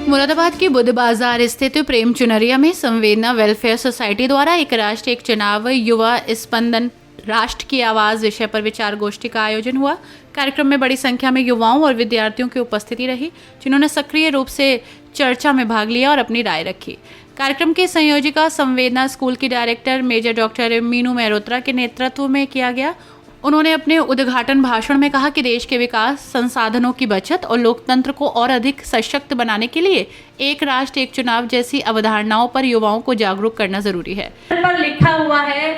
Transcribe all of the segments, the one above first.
मुरादाबाद के बुद्ध बाजार स्थित प्रेम चुनरिया में संवेदना वेलफेयर सोसाइटी द्वारा एक राष्ट्र एक चुनाव युवा स्पंदन राष्ट्र की आवाज़ विषय पर विचार गोष्ठी का आयोजन हुआ। कार्यक्रम में बड़ी संख्या में युवाओं और विद्यार्थियों की उपस्थिति रही, जिन्होंने सक्रिय रूप से चर्चा में भाग लिया और अपनी राय रखी। कार्यक्रम की संयोजिका संवेदना स्कूल की director major doctor Meenu Mehrotra के नेतृत्व में किया गया। उन्होंने अपने उद्घाटन भाषण में कहा कि देश के विकास, संसाधनों की बचत और लोकतंत्र को और अधिक सशक्त बनाने के लिए एक राष्ट्र एक चुनाव जैसी अवधारणाओं पर युवाओं को जागरूक करना जरूरी है। पर लिखा हुआ है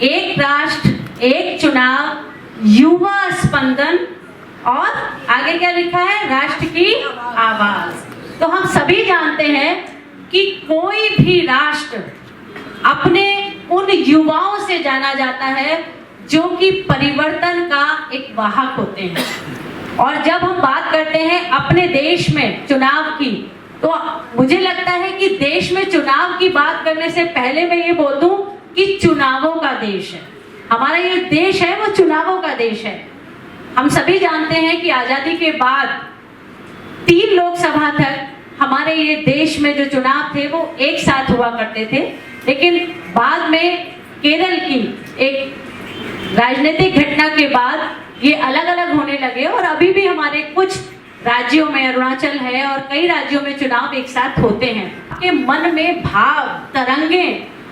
एक राष्ट्र एक चुनाव युवा स्पंदन, और आगे क्या लिखा है, राष्ट्र की आवाज। तो हम सभी जानते हैं कि कोई भी राष्ट्र अपने उन युवाओं से जाना जाता है जो कि परिवर्तन का एक वाहक होते हैं। और जब हम बात करते हैं अपने देश में चुनाव की, तो मुझे लगता है कि देश में चुनाव की बात करने से पहले मैं ये बोल दूं कि चुनावों का देश है। हमारा ये देश है वो चुनावों का देश है। हम सभी जानते हैं कि आजादी के बाद 3 लोकसभा तक हमारे ये देश में जो चुनाव थे वो एक साथ हुआ करते थे, लेकिन बाद में केरल की एक राजनीतिक घटना के बाद ये अलग अलग होने लगे और अभी भी हमारे कुछ राज्यों में, अरुणाचल है और कई राज्यों में चुनाव एक साथ होते हैं। के मन में भाव, तरंगे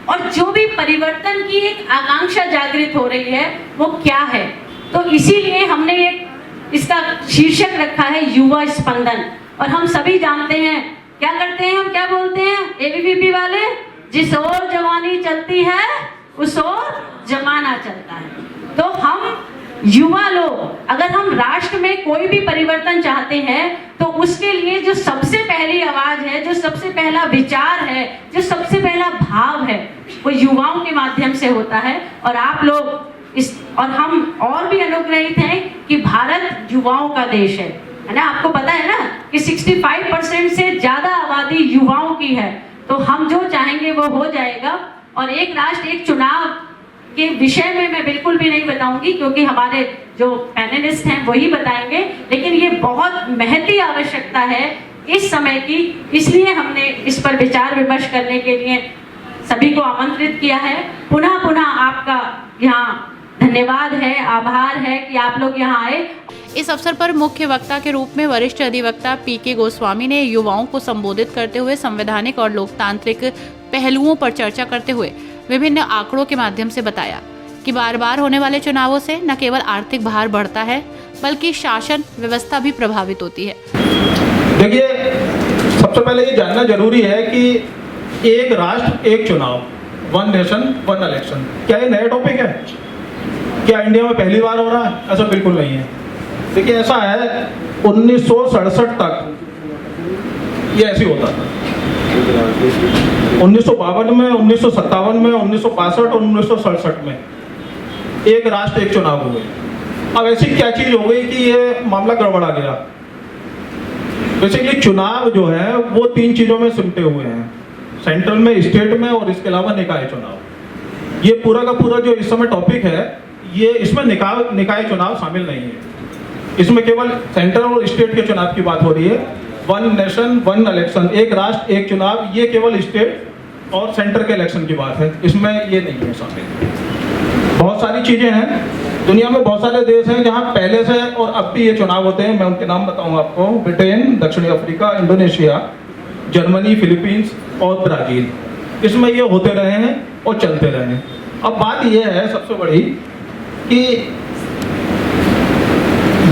और जो भी परिवर्तन की एक आकांक्षा जागृत हो रही है वो क्या है, तो इसीलिए हमने एक इसका शीर्षक रखा है युवा स्पंदन। और हम सभी जानते हैं क्या करते हैं, हम क्या बोलते हैं एबीवीपी वाले, जिस ओर जवानी चलती है उस ओर जमाना चलता है। तो हम युवा लोग अगर हम राष्ट्र में कोई भी परिवर्तन चाहते हैं तो उसके लिए जो सबसे पहली आवाज है, जो सबसे पहला विचार है, जो सबसे पहला भाव है, वो युवाओं के माध्यम से होता है। और आप लोग और हम और भी अनुग्रहित हैं कि भारत युवाओं का देश है ना। आपको पता है ना कि 65% से ज्यादा आबादी युवाओं की है। तो हम जो चाहेंगे वो हो जाएगा। और एक राष्ट्र एक चुनाव के विषय में मैं बिल्कुल भी नहीं बताऊंगी, क्योंकि हमारे जो पैनलिस्ट हैं वही बताएंगे, लेकिन ये बहुत महती आवश्यकता है इस समय की। इसलिए हमने इस पर विचार विमर्श करने के लिए सभी को आमंत्रित किया है। पुनः पुनः आपका यहाँ धन्यवाद है, आभार है कि आप लोग यहाँ आए। इस अवसर पर मुख्य वक्ता के रूप में वरिष्ठ अधिवक्ता पीके गोस्वामी ने युवाओं को संबोधित करते हुए संवैधानिक और लोकतांत्रिक पहलुओं पर चर्चा करते हुए विभिन्न आंकड़ों के माध्यम से बताया कि बार बार होने वाले चुनावों से न केवल आर्थिक भार बढ़ता है बल्कि शासन व्यवस्था भी प्रभावित होती है। देखिए, सबसे पहले ये जानना जरूरी है कि एक राष्ट्र एक चुनाव, वन नेशन वन इलेक्शन, क्या ये नया टॉपिक है? क्या इंडिया में पहली बार हो रहा है? ऐसा बिल्कुल नहीं है। देखिए, ऐसा है 1967 तक ये ऐसे होता था। 1952 में, 1957 में, 1962 और 1967 में एक राष्ट्र एक चुनाव हुए। अब ऐसी क्या चीज हो गई कि ये मामला गड़बड़ा गया? बेसिकली चुनाव जो है वो 3 चीजों में सिमटे हुए हैं, सेंट्रल में, स्टेट में और इसके अलावा निकाय चुनाव। ये पूरा का पूरा जो इस समय टॉपिक है, ये इसमें निकाय चुनाव शामिल नहीं है। इसमें केवल सेंट्रल और स्टेट के चुनाव की बात हो रही है। वन नेशन वन इलेक्शन, एक राष्ट्र एक चुनाव, ये केवल स्टेट और सेंटर के इलेक्शन की बात है, इसमें ये नहीं है शामिल। बहुत सारी चीजें हैं, दुनिया में बहुत सारे देश हैं जहां पहले से और अब भी ये चुनाव होते हैं। मैं उनके नाम बताऊंगा आपको। ब्रिटेन, दक्षिण अफ्रीका, इंडोनेशिया, जर्मनी, फिलीपींस और ब्राजील, इसमें ये होते रहे हैं और चलते रहे हैं। अब बात यह है सबसे बड़ी कि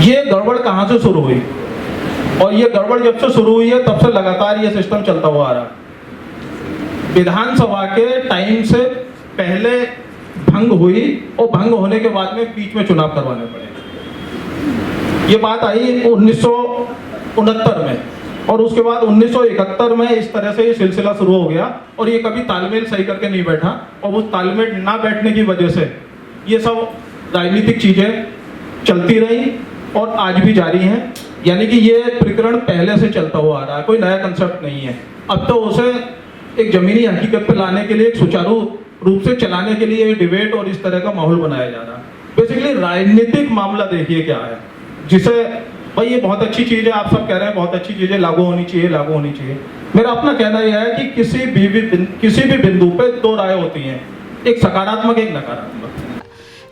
ये गड़बड़ कहां से शुरू हुई, और ये गड़बड़ जब से शुरू हुई है तब से लगातार ये सिस्टम चलता हुआ आ रहा है। विधानसभा के टाइम से पहले भंग हुई और भंग होने के बाद में बीच में चुनाव करवाने पड़े। ये बात आई 1969 में, और उसके बाद 1971 में इस तरह से ये सिलसिला शुरू हो गया और ये कभी तालमेल सही करके नहीं बैठा, और उस तालमेल ना बैठने की वजह से ये सब राजनीतिक चीजें चलती रही और आज भी जारी हैं। यानी कि ये प्रकरण पहले से चलता हुआ आ रहा है, कोई नया कंसेप्ट नहीं है। अब तो उसे एक जमीनी हकीकत पर लाने के लिए, एक सुचारू रूप से चलाने के लिए डिबेट और इस तरह का माहौल बनाया जा रहा है। बेसिकली राजनीतिक मामला देखिए क्या है, जिसे भाई ये बहुत अच्छी चीज़ है, आप सब कह रहे हैं बहुत अच्छी चीज़ है, लागू होनी चाहिए, लागू होनी चाहिए। मेरा अपना कहना यह है कि किसी भी बिंदु पे दो राय होती हैं, एक सकारात्मक एक नकारात्मक।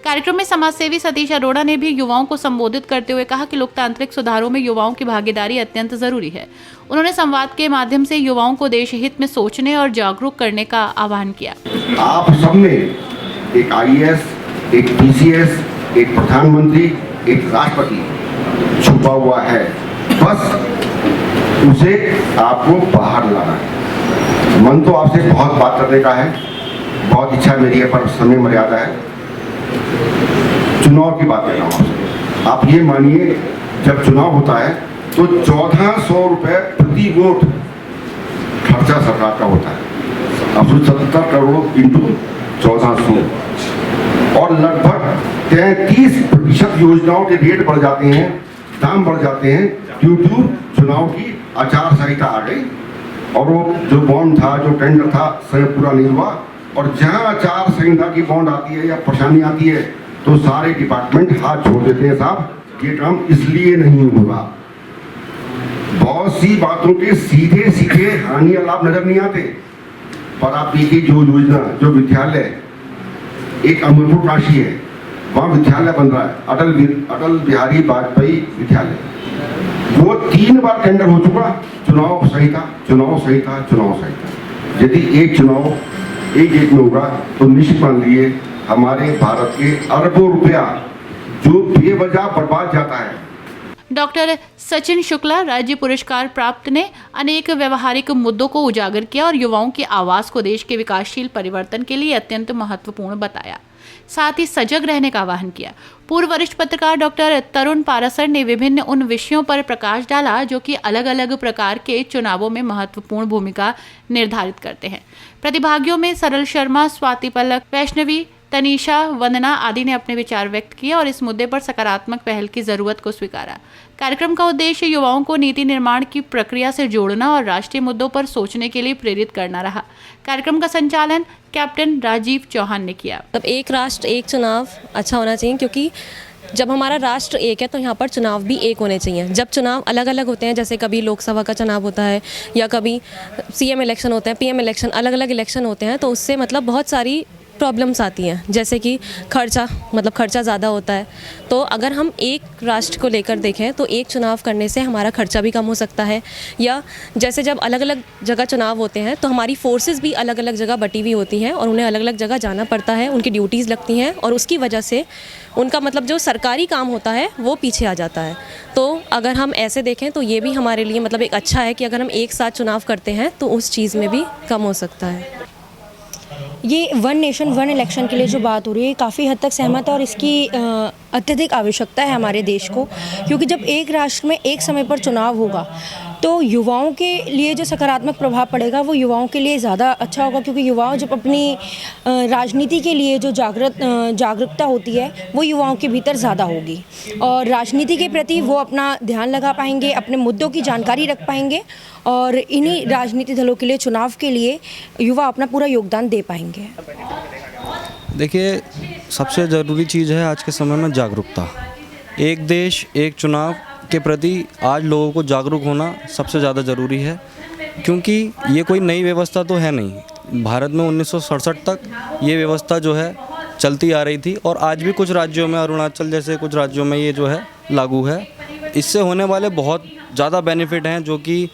कार्यक्रम में समाजसेवी सतीश अरोड़ा ने भी युवाओं को संबोधित करते हुए कहा कि लोकतांत्रिक सुधारों में युवाओं की भागीदारी अत्यंत जरूरी है। उन्होंने संवाद के माध्यम से युवाओं को देश हित में सोचने और जागरूक करने का आह्वान किया। आप सबने एक IAS, एक PCS, एक प्रधानमंत्री, एक राष्ट्रपति छुपा हुआ है, बस उसे आपको बाहर लाना है। मन तो आपसे बहुत बात करने का है, बहुत इच्छा मेरी है, पर समय मर्यादा है। चुनाव की बात कर रहा हूँ। आप ये मानिए, जब चुनाव होता है तो 1400 रुपये प्रति वोट खर्चा सरकार का होता है। अब 70 करोड़ इंटू 1400 और लगभग 33% योजनाओं के रेट बढ़ जाते हैं, दाम बढ़ जाते हैं, ड्यू टू चुनाव की आचार संहिता आ गई और वो जो बॉन्ड था, जो टेंडर था, समय पूरा नहीं हुआ। और जहां आचार संहिता की बॉन्ड आती है या परेशानी आती है तो सारे डिपार्टमेंट हाथ छोड़ देते हैं, साहब ये काम इसलिए नहीं हुआ। बहुत सी बातों के सीधे सीधे हानि और लाभ नजर नहीं आते, पर आप देखिए जो योजना, जो विद्यालय, एक अमरपुर काशी है, वहाँ विद्यालय बन रहा है, अटल बिहारी वाजपेयी विद्यालय, वो 3 बार टेंडर हो चुका, चुनाव संहिता, चुनाव संहिता, चुनाव संहिता। यदि एक चुनाव एक डेट में होगा तो निश्चित मान लीजिए हमारे भारत के अरबों रुपया जो बेवजह बर्बाद जाता है। डॉक्टर सचिन शुक्ला राज्य पुरस्कार प्राप्त ने अनेक व्यवहारिक मुद्दों को उजागर किया और युवाओं की आवाज को देश के विकासशील परिवर्तन के लिए अत्यंत महत्वपूर्ण बताया। साथ ही सजग रहने का आह्वान किया। पूर्व वरिष्ठ पत्रकार डॉक्टर तरुण पारासर ने विभिन्न उन विषयों पर प्रकाश डाला जो कि अलग अलग प्रकार के चुनावों में महत्वपूर्ण भूमिका निर्धारित करते हैं। प्रतिभागियों में सरल शर्मा, स्वाति पलक, वैष्णवी, तनीषा, वंदना आदि ने अपने विचार व्यक्त किए और इस मुद्दे पर सकारात्मक पहल की जरूरत को स्वीकारा। कार्यक्रम का उद्देश्य युवाओं को नीति निर्माण की प्रक्रिया से जोड़ना और राष्ट्रीय मुद्दों पर सोचने के लिए प्रेरित करना रहा। कार्यक्रम का संचालन कैप्टन राजीव चौहान ने किया। अब एक राष्ट्र एक चुनाव अच्छा होना चाहिए, क्योंकि जब हमारा राष्ट्र एक है तो यहाँ पर चुनाव भी एक होने चाहिए। जब चुनाव अलग अलग होते हैं, जैसे कभी लोकसभा का चुनाव होता है या कभी CM इलेक्शन होते हैं, PM इलेक्शन, अलग अलग इलेक्शन होते हैं, तो उससे मतलब बहुत सारी प्रॉब्लम्स आती हैं, जैसे कि खर्चा ज़्यादा होता है। तो अगर हम एक राष्ट्र को लेकर देखें तो एक चुनाव करने से हमारा खर्चा भी कम हो सकता है। या जैसे जब अलग अलग जगह चुनाव होते हैं तो हमारी फोर्सेस भी अलग अलग जगह बटी हुई होती हैं और उन्हें अलग अलग जगह जाना पड़ता है, उनकी ड्यूटीज़ लगती हैं और उसकी वजह से उनका मतलब जो सरकारी काम होता है वो पीछे आ जाता है। तो अगर हम ऐसे देखें तो ये भी हमारे लिए मतलब एक अच्छा है कि अगर हम एक साथ चुनाव करते हैं तो उस चीज़ में भी कम हो सकता है। ये वन नेशन वन इलेक्शन के लिए जो बात हो रही है काफ़ी हद तक सहमत है और इसकी अत्यधिक आवश्यकता है हमारे देश को, क्योंकि जब एक राष्ट्र में एक समय पर चुनाव होगा तो युवाओं के लिए जो सकारात्मक प्रभाव पड़ेगा वो युवाओं के लिए ज़्यादा अच्छा होगा, क्योंकि युवाओं जब अपनी राजनीति के लिए जो जागरूकता होती है वो युवाओं के भीतर ज़्यादा होगी और राजनीति के प्रति वो अपना ध्यान लगा पाएंगे, अपने मुद्दों की जानकारी रख पाएंगे और इन्हीं राजनीतिक दलों के लिए चुनाव के लिए युवा अपना पूरा योगदान दे पाएंगे। देखिए, सबसे ज़रूरी चीज़ है आज के समय में जागरूकता। एक देश एक चुनाव के प्रति आज लोगों को जागरूक होना सबसे ज़्यादा ज़रूरी है, क्योंकि ये कोई नई व्यवस्था तो है नहीं। भारत में 1967 तक ये व्यवस्था जो है चलती आ रही थी और आज भी कुछ राज्यों में, अरुणाचल जैसे कुछ राज्यों में ये जो है लागू है। इससे होने वाले बहुत ज़्यादा बेनिफिट हैं जो कि